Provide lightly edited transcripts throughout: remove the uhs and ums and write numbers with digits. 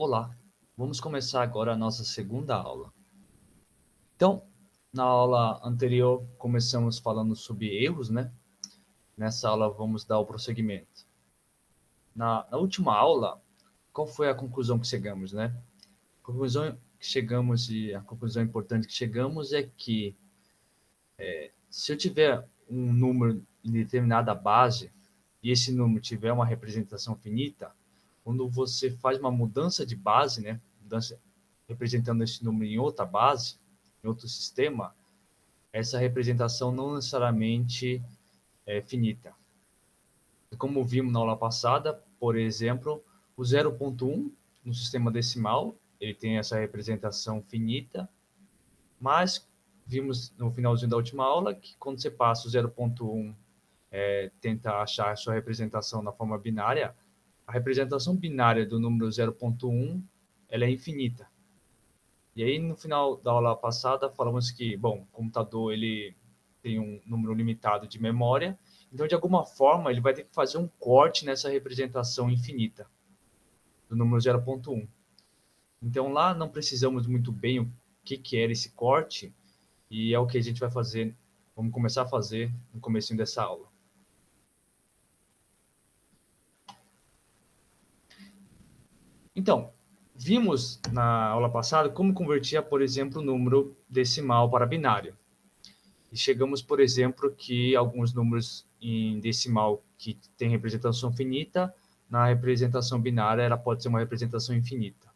Olá, vamos começar agora a nossa segunda aula. Então, na aula anterior começamos falando sobre erros, né? Nessa aula vamos dar o prosseguimento. Na última aula, qual foi a conclusão que chegamos, né? A conclusão que chegamos e a conclusão importante que chegamos é que se eu tiver um número em determinada base e esse número tiver uma representação finita, quando você faz uma mudança de base, né? Mudança representando esse número em outra base, em outro sistema, essa representação não necessariamente é finita. Como vimos na aula passada, por exemplo, o 0,1 no sistema decimal, ele tem essa representação finita, mas vimos no finalzinho da última aula que quando você passa o 0,1, tenta achar a sua representação na forma binária, a representação binária do número 0,1 ela é infinita. E aí, no final da aula passada, falamos que, bom, o computador ele tem um número limitado de memória, então, de alguma forma, ele vai ter que fazer um corte nessa representação infinita do número 0,1. Então, lá não precisamos muito bem o que era esse corte, e é o que a gente vai fazer, vamos começar a fazer no comecinho dessa aula. Então, vimos na aula passada como convertia, por exemplo, o número decimal para binário. E chegamos, por exemplo, que alguns números em decimal que tem representação finita, na representação binária ela pode ser uma representação infinita.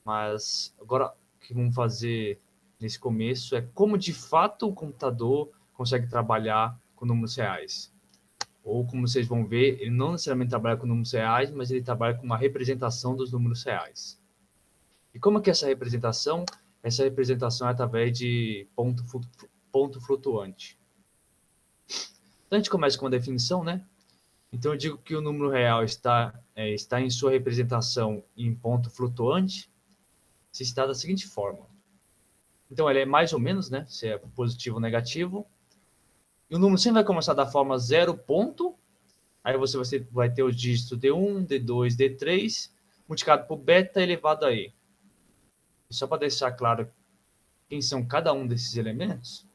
Mas agora o que vamos fazer nesse começo é como de fato o computador consegue trabalhar com números reais. Ou como vocês vão ver, ele não necessariamente trabalha com números reais, mas ele trabalha com uma representação dos números reais. E como é que é essa representação? Essa representação é através de ponto flutuante. Então a gente começa com uma definição, né? Então eu digo que o número real está em sua representação em ponto flutuante, se está da seguinte forma. Então ele é mais ou menos, né? Se é positivo ou negativo. E o número sempre vai começar da forma 0 ponto. Aí você vai ter o dígito D1, D2, D3, multiplicado por beta elevado a E. E só para deixar claro quem são cada um desses elementos.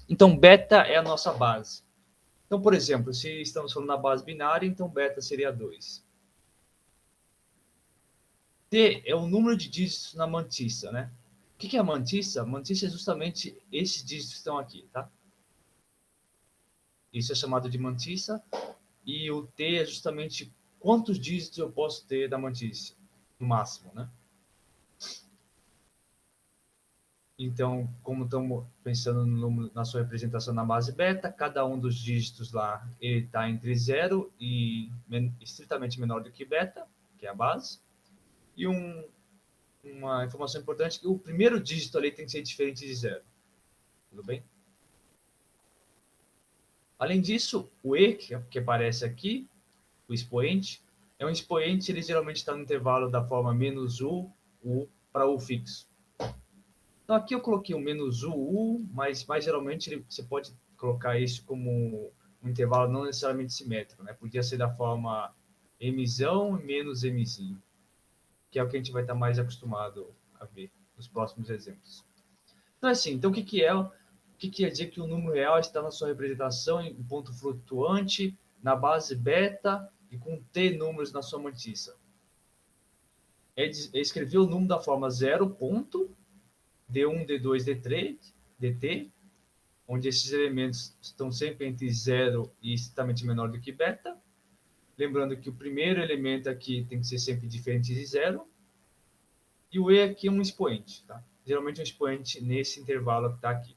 Então beta é a nossa base. Então, por exemplo, se estamos falando na base binária, então beta seria 2. T é o número de dígitos na mantissa, né? O que é a mantissa? A mantissa é justamente esses dígitos que estão aqui, tá? Isso é chamado de mantissa. E o T é justamente quantos dígitos eu posso ter da mantissa, no máximo, né? Então, como estamos pensando na sua representação na base beta, cada um dos dígitos lá está entre 0 e estritamente menor do que beta, que é a base. E uma informação importante, que o primeiro dígito ali tem que ser diferente de 0. Tudo bem? Além disso, o E, que aparece aqui, o expoente, é um expoente, ele geralmente está no intervalo da forma menos U para U fixo. Então aqui eu coloquei o menos U, mas geralmente você pode colocar isso como um intervalo não necessariamente simétrico, né? Podia ser da forma Mzão e menos Mzinho, que é o que a gente vai estar mais acostumado a ver nos próximos exemplos. Então, assim, então o que quer dizer que o número real está na sua representação em ponto flutuante, na base beta e com T números na sua mantissa? É escrever o número da forma 0 ponto, D1, D2, D3, DT, onde esses elementos estão sempre entre 0 e estritamente menor do que beta. Lembrando que o primeiro elemento aqui tem que ser sempre diferente de 0. E o E aqui é um expoente, tá? Geralmente um expoente nesse intervalo que está aqui.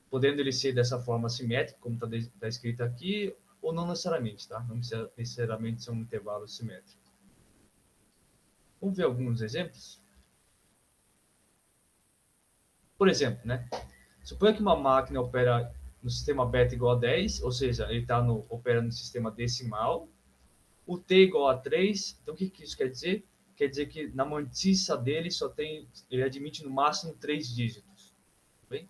Podendo ele ser dessa forma simétrica, como está escrito aqui, ou não necessariamente, tá? Não precisa necessariamente ser um intervalo simétrico. Vamos ver alguns exemplos? Por exemplo, né? Suponha que uma máquina opera no sistema beta igual a 10, ou seja, ele opera no sistema decimal, o t igual a 3, então o que isso quer dizer? Quer dizer que na mantissa dele ele admite no máximo 3 dígitos. Bem?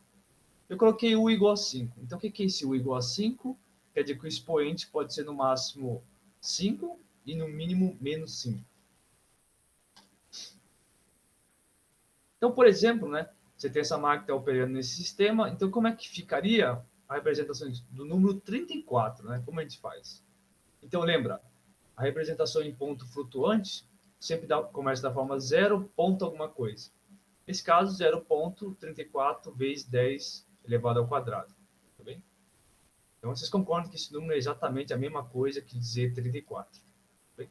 Eu coloquei u igual a 5. Então o que é esse u igual a 5? Quer dizer que o expoente pode ser no máximo 5 e no mínimo menos 5. Então, por exemplo, né, você tem essa máquina que está operando nesse sistema, então como é que ficaria a representação do número 34, né? Como a gente faz? Então, lembra, a representação em ponto flutuante sempre começa da forma 0 ponto alguma coisa. Nesse caso, 0,34 vezes 10 elevado ao quadrado. Tá bem? Então, vocês concordam que esse número é exatamente a mesma coisa que dizer 34. Tá bem?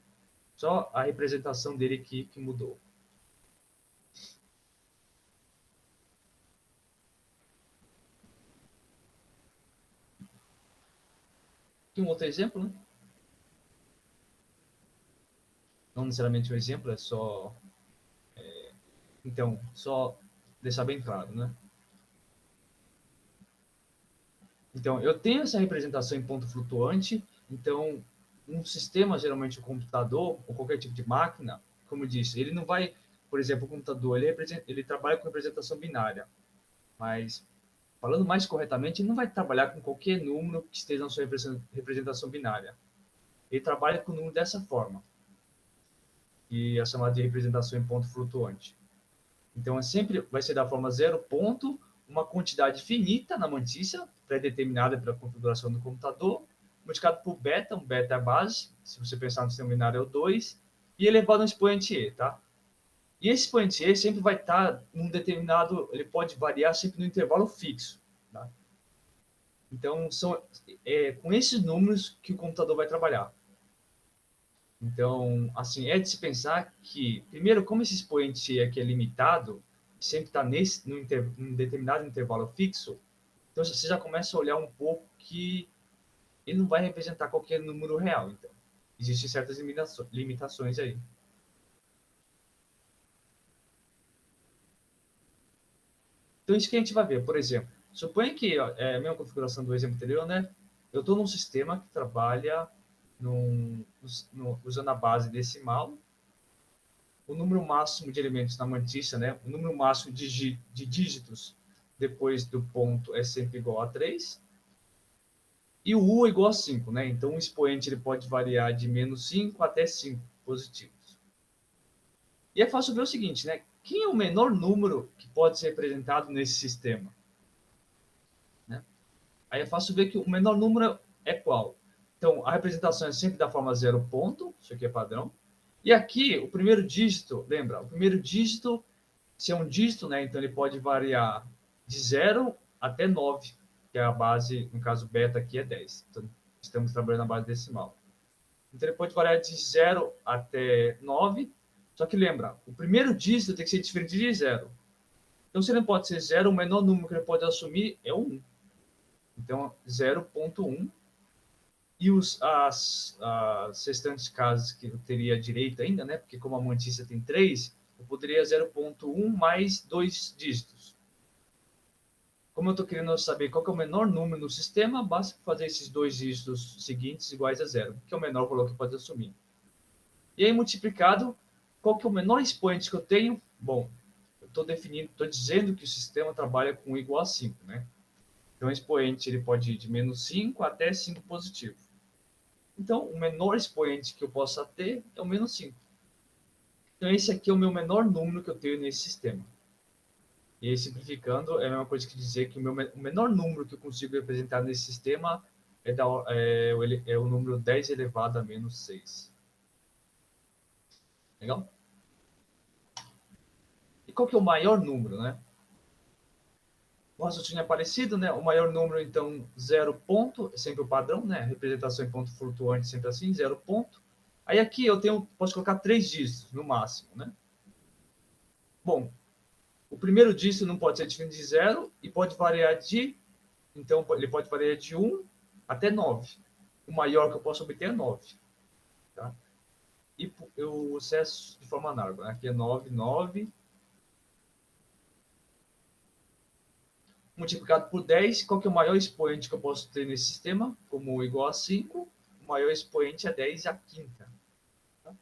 Só a representação dele aqui que mudou. Aqui um outro exemplo, né? Não necessariamente um exemplo, é só... Então, só deixar bem claro, né? Então, eu tenho essa representação em ponto flutuante, então, um sistema, geralmente o computador, ou qualquer tipo de máquina, como eu disse, ele não vai, por exemplo, o computador, ele trabalha com representação binária, mas, falando mais corretamente, ele não vai trabalhar com qualquer número que esteja na sua representação binária. Ele trabalha com o número dessa forma, que é chamada de representação em ponto flutuante. Então, sempre vai ser da forma 0 ponto, uma quantidade finita na mantícia, pré-determinada pela configuração do computador, multiplicado por beta, um beta é a base, se você pensar no sistema binário é o 2, e elevado ao expoente e, tá? E esse expoente e sempre vai estar num determinado, ele pode variar sempre no intervalo fixo, tá? Então, são com esses números que o computador vai trabalhar. Então, assim, é de se pensar que, primeiro, como esse expoente aqui é limitado, sempre está num determinado intervalo fixo, então você já começa a olhar um pouco que ele não vai representar qualquer número real. Então, existem certas limitações aí. Então, isso que a gente vai ver, por exemplo, suponha que, a mesma configuração do exemplo anterior, né? Eu estou num sistema que trabalha usando a base decimal, o número máximo de elementos na mantícia, né? O número máximo de dígitos depois do ponto é sempre igual a 3. E o U é igual a 5, né? Então o expoente ele pode variar de menos 5 até 5 positivos. E é fácil ver o seguinte, né? Quem é o menor número que pode ser representado nesse sistema? Né? Aí é fácil ver que o menor número é qual? Então, a representação é sempre da forma 0 ponto, isso aqui é padrão. E aqui, o primeiro dígito, lembra? O primeiro dígito, se é um dígito, né? Então ele pode variar de 0 até 9, que é a base, no caso beta aqui é 10. Então, estamos trabalhando na base decimal. Então ele pode variar de 0 até 9, só que lembra, o primeiro dígito tem que ser diferente de 0. Então, se ele não pode ser 0, o menor número que ele pode assumir é o 1. Então, 0,1. E as restantes casas que eu teria direito ainda, né? Porque como a mantícia tem 3, eu poderia 0,1 mais 2 dígitos. Como eu estou querendo saber qual é o menor número no sistema, basta fazer esses 2 dígitos seguintes iguais a 0, que é o menor valor que pode assumir. E aí, multiplicado, qual que é o menor expoente que eu tenho? Bom, eu estou dizendo que o sistema trabalha com igual a 5, né? Então, o expoente ele pode ir de menos 5 até 5 positivo. Então, o menor expoente que eu possa ter é o menos 5. Então, esse aqui é o meu menor número que eu tenho nesse sistema. E aí, simplificando, é a mesma coisa que dizer que o menor número que eu consigo representar nesse sistema é o número 10 elevado a menos 6. Legal? E qual que é o maior número, né? O raciocínio é parecido, né? O maior número, então, 0 ponto, é sempre o padrão, né? Representação em ponto flutuante, sempre assim, 0 ponto. Aí aqui posso colocar 3 dígitos no máximo, né? Bom, o primeiro dígito não pode ser diferente de 0 e pode variar então, ele pode variar de 1 até 9. O maior que eu posso obter é 9. Tá? E o sucesso de forma análoga, né? Aqui é 9, 9. Multiplicado por 10, qual que é o maior expoente que eu posso ter nesse sistema? Como igual a 5, o maior expoente é 10 a quinta. Tá?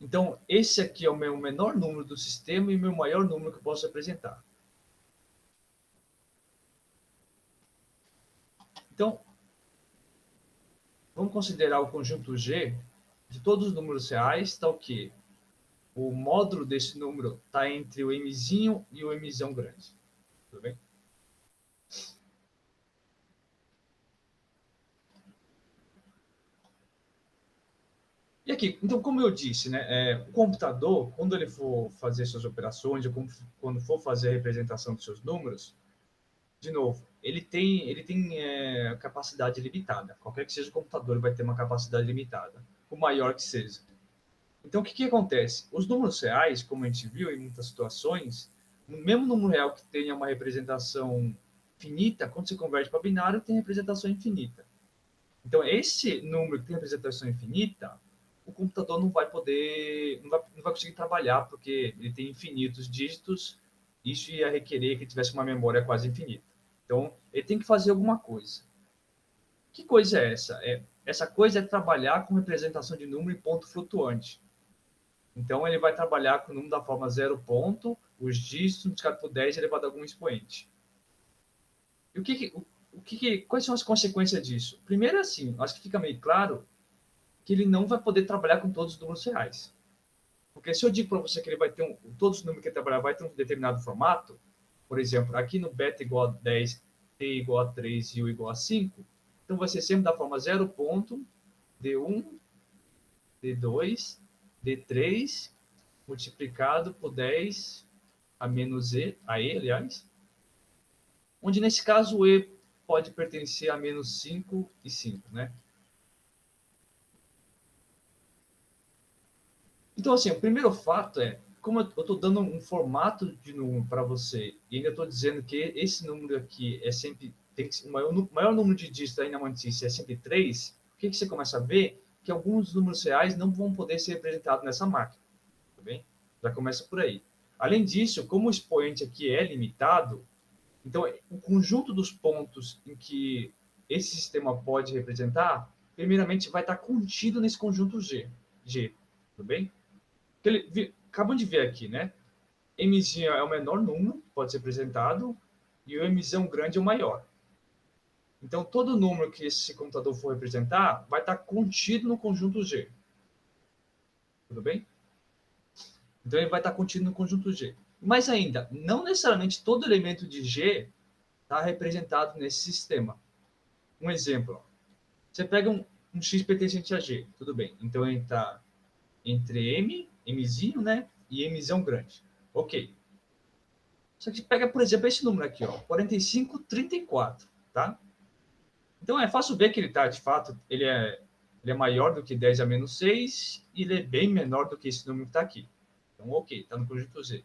Então, esse aqui é o meu menor número do sistema e o meu maior número que eu posso representar. Então, vamos considerar o conjunto G de todos os números reais, tal que o módulo desse número está entre o mzinho e o mzão grande. Tudo bem? E aqui, então, como eu disse, né, o computador, quando ele for fazer suas operações, ou quando for fazer a representação dos seus números, de novo, ele tem capacidade limitada. Qualquer que seja o computador, ele vai ter uma capacidade limitada, o maior que seja. Então, o que acontece? Os números reais, como a gente viu em muitas situações, o mesmo número real que tenha uma representação finita, quando se converte para binário, tem representação infinita. Então, esse número que tem representação infinita, o computador não vai poder, não vai conseguir trabalhar, porque ele tem infinitos dígitos, isso ia requerer que tivesse uma memória quase infinita. Então, ele tem que fazer alguma coisa. Que coisa é essa? Essa coisa é trabalhar com representação de número em ponto flutuante. Então, ele vai trabalhar com o número da forma zero ponto, os dígitos multiplicado por 10 elevado a algum expoente. E quais são as consequências disso? Primeiro, assim, acho que fica meio claro que ele não vai poder trabalhar com todos os números reais. Porque se eu digo para você que ele vai ter todos os números que ele trabalhar vai ter um determinado formato, por exemplo, aqui no beta igual a 10, t igual a 3 e u igual a 5, então vai ser sempre da forma 0 ponto, d1, d2, d3, multiplicado por 10 a menos e, aliás, onde nesse caso o e pode pertencer a menos 5 e 5, né? Então, assim, o primeiro fato é, como eu estou dando um formato de número para você, e ainda estou dizendo que esse número aqui é sempre, tem que, o maior número de dígitos aí na notícia é sempre 3, o que você começa a ver? Que alguns números reais não vão poder ser representados nessa máquina, tá bem? Já começa por aí. Além disso, como o expoente aqui é limitado, então o conjunto dos pontos em que esse sistema pode representar, primeiramente vai estar contido nesse conjunto G, tudo bem? Acabam de ver aqui, né? Mzinho é o menor número, pode ser apresentado, e o Mzão grande é o maior. Então, todo número que esse computador for representar vai estar contido no conjunto G. Tudo bem? Então, ele vai estar contido no conjunto G. Mas ainda, não necessariamente todo elemento de G está representado nesse sistema. Um exemplo, você pega um X pertencente a G, tudo bem. Então, ele está entre Mzinho, né, e Mzão grande. Ok. Só que pega, por exemplo, esse número aqui, ó, 4534, tá? Então é fácil ver que ele está, de fato, ele é maior do que 10 a menos 6 e ele é bem menor do que esse número que está aqui. Então, ok, está no conjunto Z.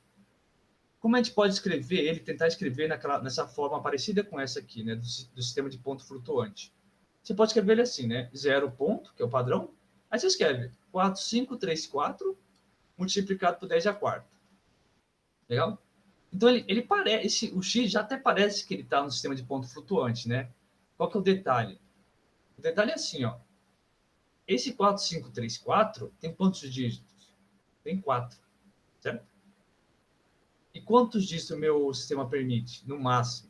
Como a gente pode escrever ele, tentar escrever nessa forma parecida com essa aqui, né, do sistema de ponto flutuante? Você pode escrever ele assim, né? 0 ponto, que é o padrão. Aí você escreve 4534 multiplicado por 10 a quarta. Legal? Então ele parece, o X já até parece que ele está no sistema de ponto flutuante, né? Qual que é o detalhe? O detalhe é assim, ó. Esse 4534 tem quantos dígitos? Tem 4, certo? E quantos dígitos o meu sistema permite? No máximo?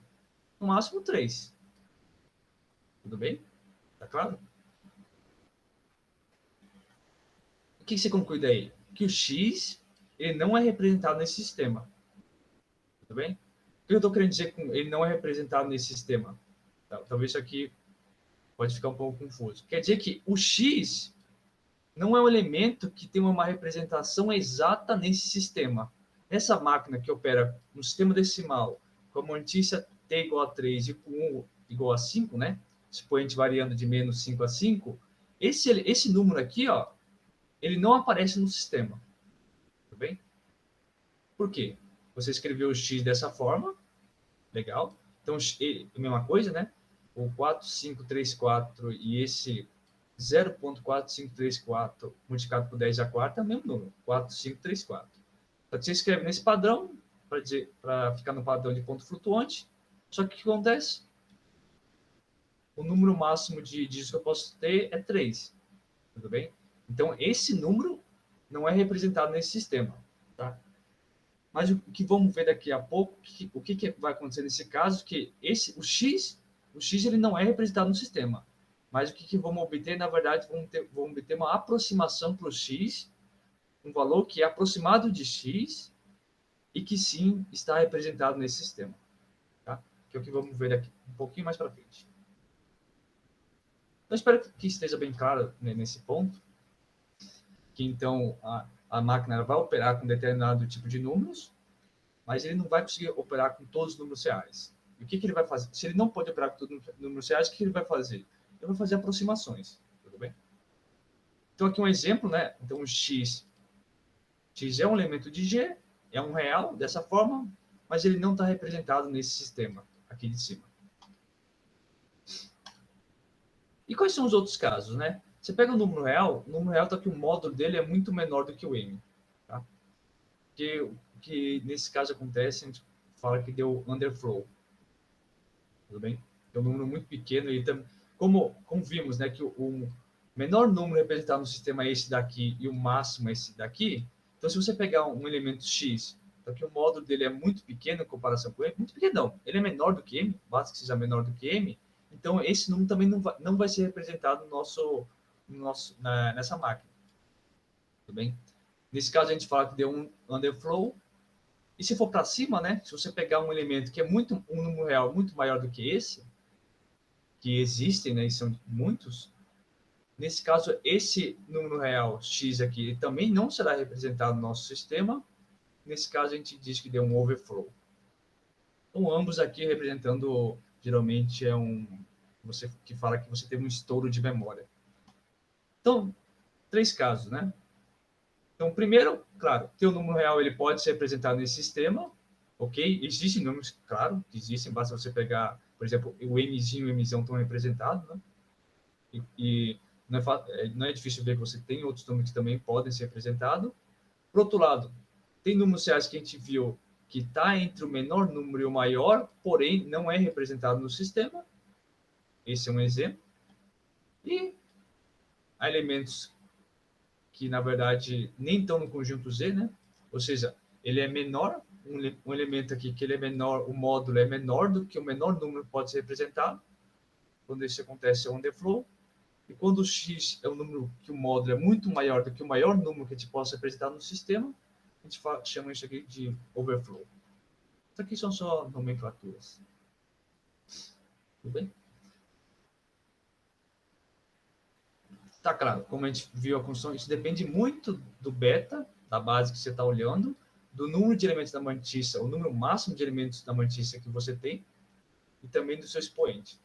No máximo 3. Tudo bem? Tá claro? O que você conclui daí? Que o X ele não é representado nesse sistema. Tudo bem? O que eu estou querendo dizer com ele não é representado nesse sistema? Talvez isso aqui pode ficar um pouco confuso. Quer dizer que o X não é um elemento que tem uma representação exata nesse sistema. Essa máquina que opera no sistema decimal, com a notícia t igual a 3 e com 1 igual a 5, né? Expoente variando de menos 5 a 5, esse número aqui, ó, ele não aparece no sistema. Tudo bem? Por quê? Você escreveu o x dessa forma, legal. Então, a mesma coisa, né? O 4534 e esse 0.4534 multiplicado por 10 a quarta é o mesmo número, 4534. Só que você escreve nesse padrão, para ficar no padrão de ponto flutuante. Só que o que acontece? O número máximo de dígitos que eu posso ter é 3. Tudo bem? Então, esse número não é representado nesse sistema. Tá? Mas o que vamos ver daqui a pouco, o que vai acontecer nesse caso, que o X ele não é representado no sistema. Mas o que vamos obter, na verdade, vamos obter uma aproximação para o X um valor que é aproximado de x e que sim está representado nesse sistema. Tá? Que é o que vamos ver aqui um pouquinho mais para frente. Então, espero que esteja bem claro, né, nesse ponto, que então a máquina vai operar com determinado tipo de números, mas ele não vai conseguir operar com todos os números reais. E o que ele vai fazer? Se ele não pode operar com todos os números reais, o que ele vai fazer? Ele vai fazer aproximações, tudo bem? Então, aqui um exemplo, né? Então, o x é um elemento de G, é um real, dessa forma, mas ele não está representado nesse sistema, aqui de cima. E quais são os outros casos, né? Você pega o número real está que o módulo dele é muito menor do que o m. Tá? Que nesse caso acontece, a gente fala que deu underflow. Tudo bem? É um número muito pequeno e como vimos, né, que o menor número representado no sistema é esse daqui e o máximo é esse daqui. Então, se você pegar um elemento x, então que o módulo dele é muito pequeno em comparação com m, muito pequeno não, ele é menor do que m, basta que seja menor do que m, então esse número também não vai ser representado nessa máquina. Tudo bem? Nesse caso, a gente fala que deu um underflow. E se for para cima, né, se você pegar um elemento que é um número real muito maior do que esse, que existem, né, e são muitos, nesse caso, esse número real, x aqui, ele também não será representado no nosso sistema. Nesse caso, a gente diz que deu um overflow. Então, ambos aqui representando, geralmente, você que fala que você teve um estouro de memória. Então, 3 casos, né? Então, primeiro, claro, teu número real ele pode ser representado nesse sistema, ok? Existem números, claro, que existem, basta você pegar, por exemplo, o mzinho e o mzão estão representados, né? E não é difícil ver que você tem outros números que também podem ser representados. Por outro lado, tem números reais que a gente viu que está entre o menor número e o maior, porém não é representado no sistema. Esse é um exemplo. E há elementos que, na verdade, nem estão no conjunto Z, né? Ou seja, ele é menor, um elemento aqui que ele é menor, o módulo é menor do que o menor número pode ser representado. Quando isso acontece, é um underflow. E quando o x é um número que o módulo é muito maior do que o maior número que a gente possa representar no sistema, a gente chama isso aqui de overflow. Isso aqui são só nomenclaturas. Tudo bem? Tá claro, como a gente viu a construção, isso depende muito do beta, da base que você está olhando, do número de elementos da mantícia, o número máximo de elementos da mantícia que você tem, e também do seu expoente.